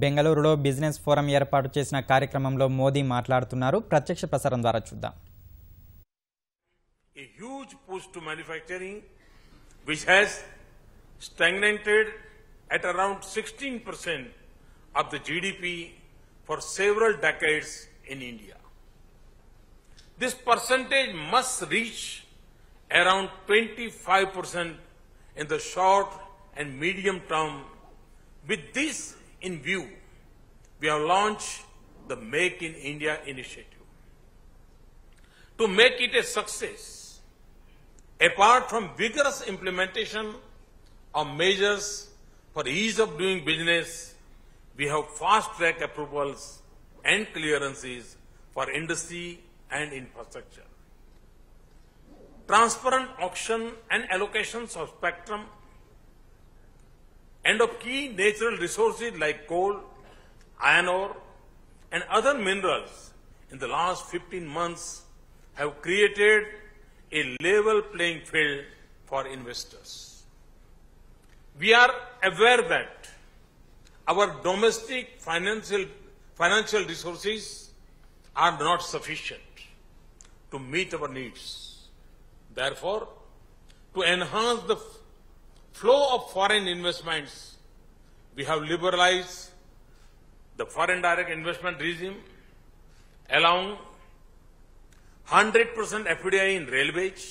బెంగళూరులో business forum ఏర్పాటు చేసిన కార్యక్రమంలో మోదీ మాట్లాడుతున్నారు. ప్రత్యక్ష ప్రసారం ద్వారా చూద్దాం. A huge push to manufacturing which has stagnated at around 16% of the GDP for several decades in India. This percentage must reach around 25% in the short and medium term. With this in view, we have launched the Make in India initiative. To make it a success, apart from vigorous implementation of measures for ease of doing business, we have fast-track approvals and clearances for industry and infrastructure. Transparent auction and allocations of spectrum and of key natural resources like coal, iron ore, and other minerals in the last 15 months have created a level playing field for investors. We are aware that our domestic financial resources are not sufficient to meet our needs. Therefore, to enhance the flow of foreign investments, we have liberalized the foreign direct investment regime, allowing 100% FDI in railways,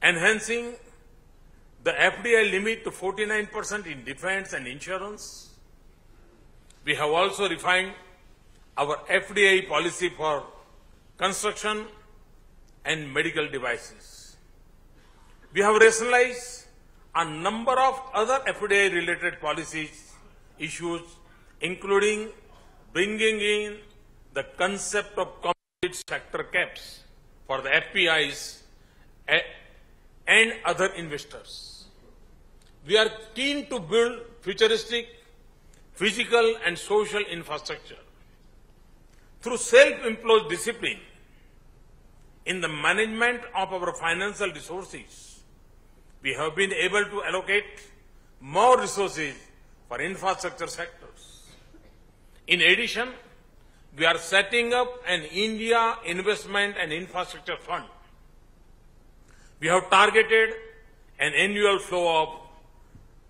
enhancing the FDI limit to 49% in defense and insurance. We have also refined our FDI policy for construction and medical devices. We have rationalized a number of other FDI-related policies issues, including bringing in the concept of sector caps for the FPIs and other investors. We are keen to build futuristic physical and social infrastructure. Through self-imposed discipline in the management of our financial resources, we have been able to allocate more resources for infrastructure sectors. In addition, we are setting up an India Investment and Infrastructure Fund. We have targeted an annual flow of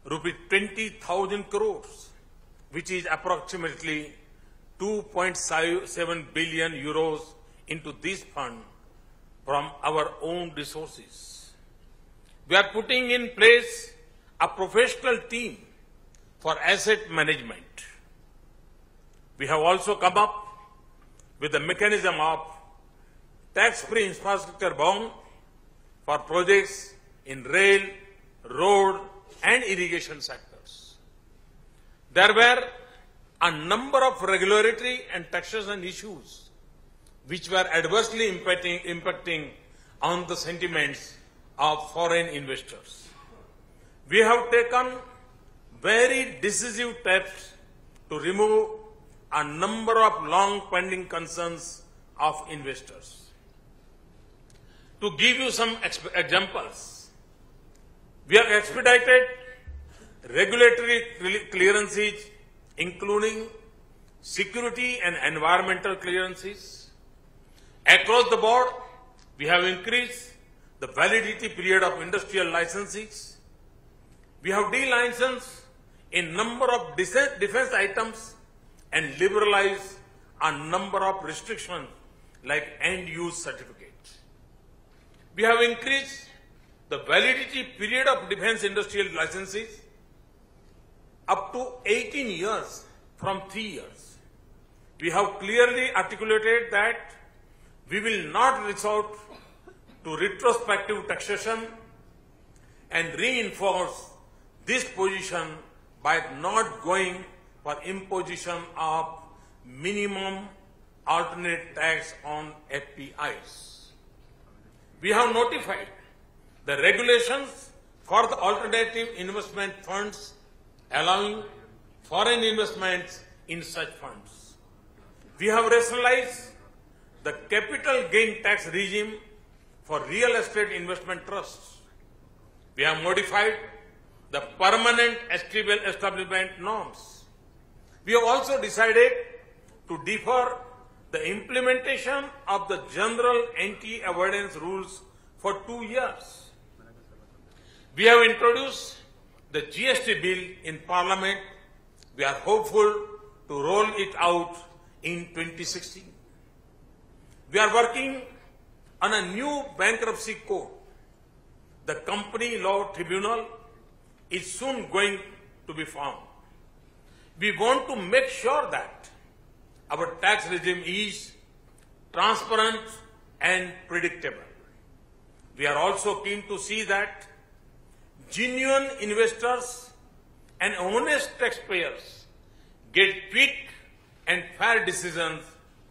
₹20,000 crores, which is approximately 2.7 billion euros into this fund from our own resources. We are putting in place a professional team for asset management. We have also come up with the mechanism of tax-free infrastructure bond for projects in rail, road, and irrigation sectors. There were a number of regulatory and taxation issues which were adversely impacting on the sentiments of foreign investors. We have taken very decisive steps to remove a number of long-pending concerns of investors. To give you some examples, we have expedited regulatory clearances, including security and environmental clearances. Across the board, we have increased the validity period of industrial licenses. We have de-licensed a number of defense items and liberalized a number of restrictions like end-use certificates. We have increased the validity period of defense industrial licenses up to 18 years from 3 years. We have clearly articulated that we will not resort to retrospective taxation and reinforce this position by not going for imposition of minimum alternate tax on FPIs. We have notified the regulations for the alternative investment funds allowing foreign investments in such funds. We have rationalized the capital gain tax regime for real estate investment trusts. We have modified the permanent establishment norms We have also decided to defer the implementation of the general anti-avoidance rules for 2 years. We have introduced the GST bill in Parliament. We are hopeful to roll it out in 2016. We are working on a new bankruptcy code. The Company Law Tribunal is soon going to be formed. We want to make sure that our tax regime is transparent and predictable. We are also keen to see that genuine investors and honest taxpayers get quick and fair decisions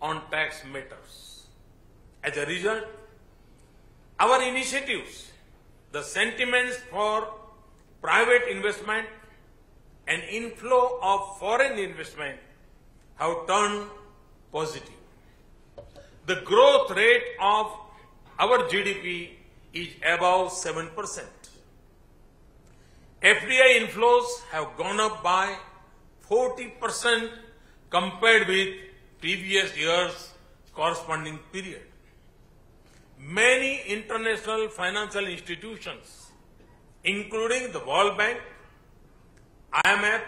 on tax matters. As a result, our initiatives, the sentiments for private investment and inflow of foreign investment have turned positive. The growth rate of our GDP is above 7%. FDI inflows have gone up by 40% compared with previous year's corresponding period. Many international financial institutions, including the World Bank, IMF,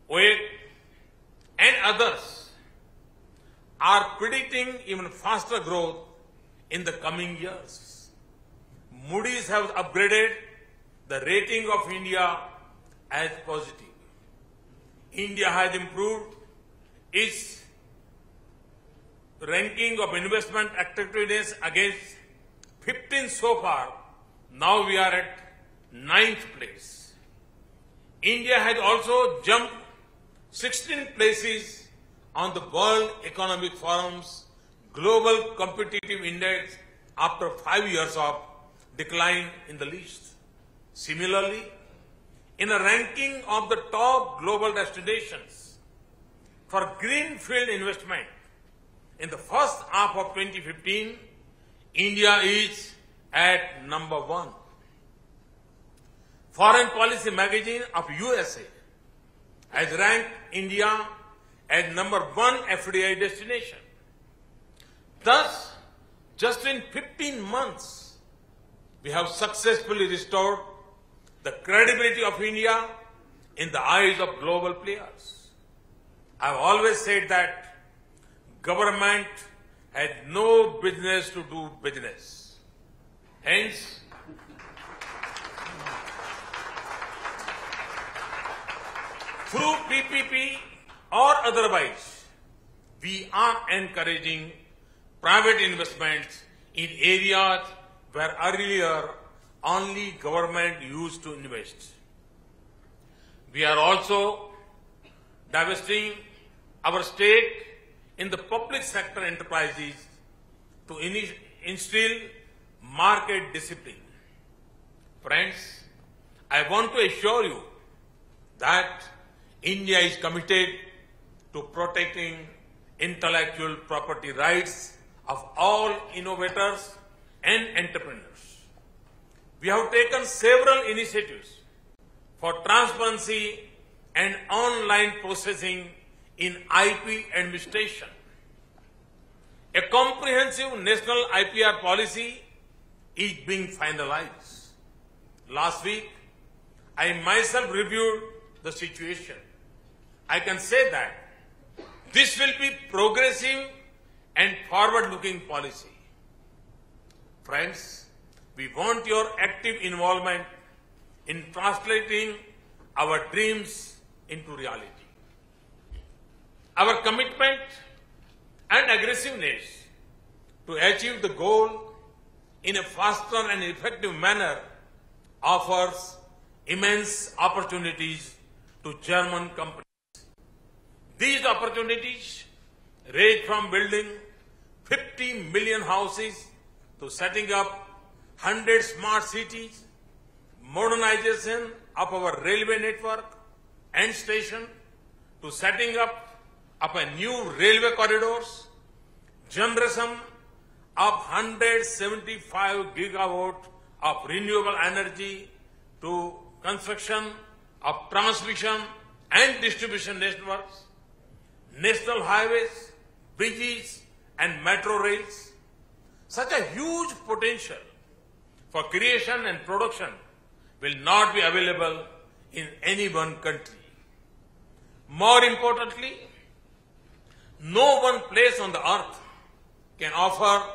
OEC, and others, are predicting even faster growth in the coming years. Moody's have upgraded the rating of India as positive. India has improved its ranking of investment attractiveness against 15 so far. Now we are at 9th place. India has also jumped 16 places on the World Economic Forum's Global Competitive Index after 5 years of decline in the list. Similarly, in a ranking of the top global destinations for greenfield investment in the first half of 2015, India is at number 1. Foreign Policy magazine of USA has ranked India as number 1 FDI destination. Thus, just in 15 months, we have successfully restored the credibility of India in the eyes of global players. I have always said that government has no business to do business. Hence, through PPP or otherwise, we are encouraging private investments in areas where earlier only government used to invest. We are also divesting our stake in the public sector enterprises to instill market discipline. Friends, I want to assure you that India is committed to protecting intellectual property rights of all innovators and entrepreneurs. We have taken several initiatives for transparency and online processing in IP administration. A comprehensive national IPR policy is being finalized. Last week, I myself reviewed the situation. I can say that this will be progressive and forward-looking policy. Friends, we want your active involvement in translating our dreams into reality. Our commitment and aggressiveness to achieve the goal in a faster and effective manner offers immense opportunities to German companies. These opportunities range from building 50 million houses to setting up 100 smart cities, modernization of our railway network and station, to setting up a new railway corridors, generation of 175 gigawatt of renewable energy, to construction of transmission and distribution networks, national highways, bridges, and metro rails. Such a huge potential for creation and production will not be available in any one country. More importantly, no one place on the earth can offer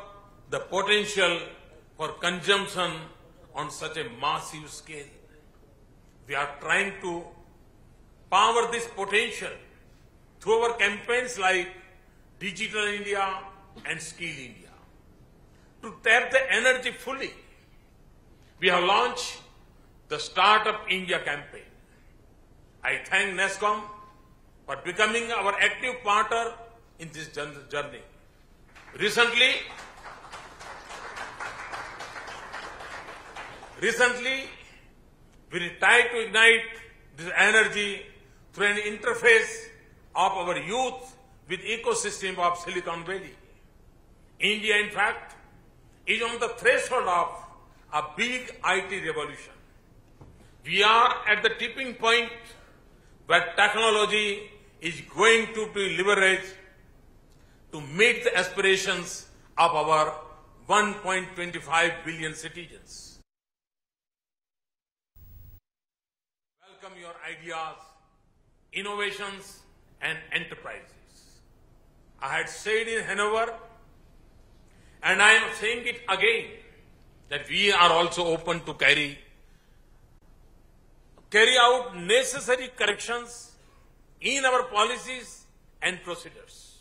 the potential for consumption on such a massive scale. We are trying to power this potential through our campaigns like Digital India and Skill India. To tap the energy fully, we have launched the Startup India campaign. I thank NESCOM for becoming our active partner in this journey. Recently, we tried to ignite this energy through an interface of our youth with ecosystem of Silicon Valley. India, in fact, is on the threshold of a big IT revolution. We are at the tipping point where technology is going to be leveraged to meet the aspirations of our 1.25 billion citizens. Welcome your ideas, innovations, and enterprises. I had said in Hanover, and I am saying it again, that we are also open to carry out necessary corrections in our policies and procedures.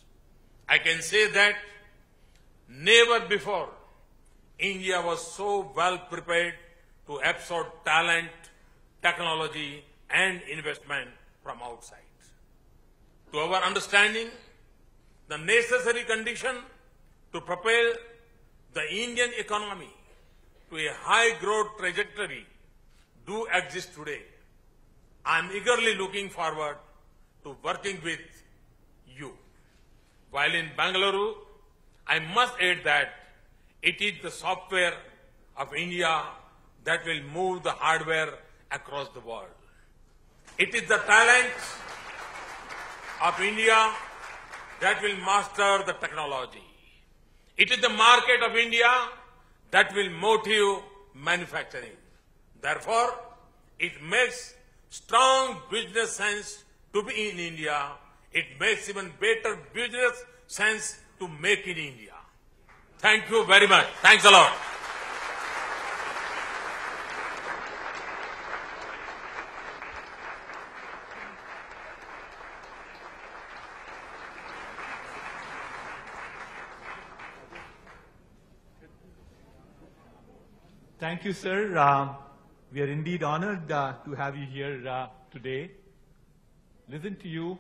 I can say that never before India was so well prepared to absorb talent, technology, and investment from outside. To our understanding, the necessary condition to propel the Indian economy to a high growth trajectory do exist today. I am eagerly looking forward to working with you. While in Bangalore, I must add that it is the software of India that will move the hardware across the world. It is the talent of India that will master the technology. It is the market of India that will motive manufacturing. Therefore, it makes strong business sense to be in India. It makes even better business sense to make in India. Thank you very much. Thanks a lot. Thank you, sir. We are indeed honored to have you here today. Listen to you.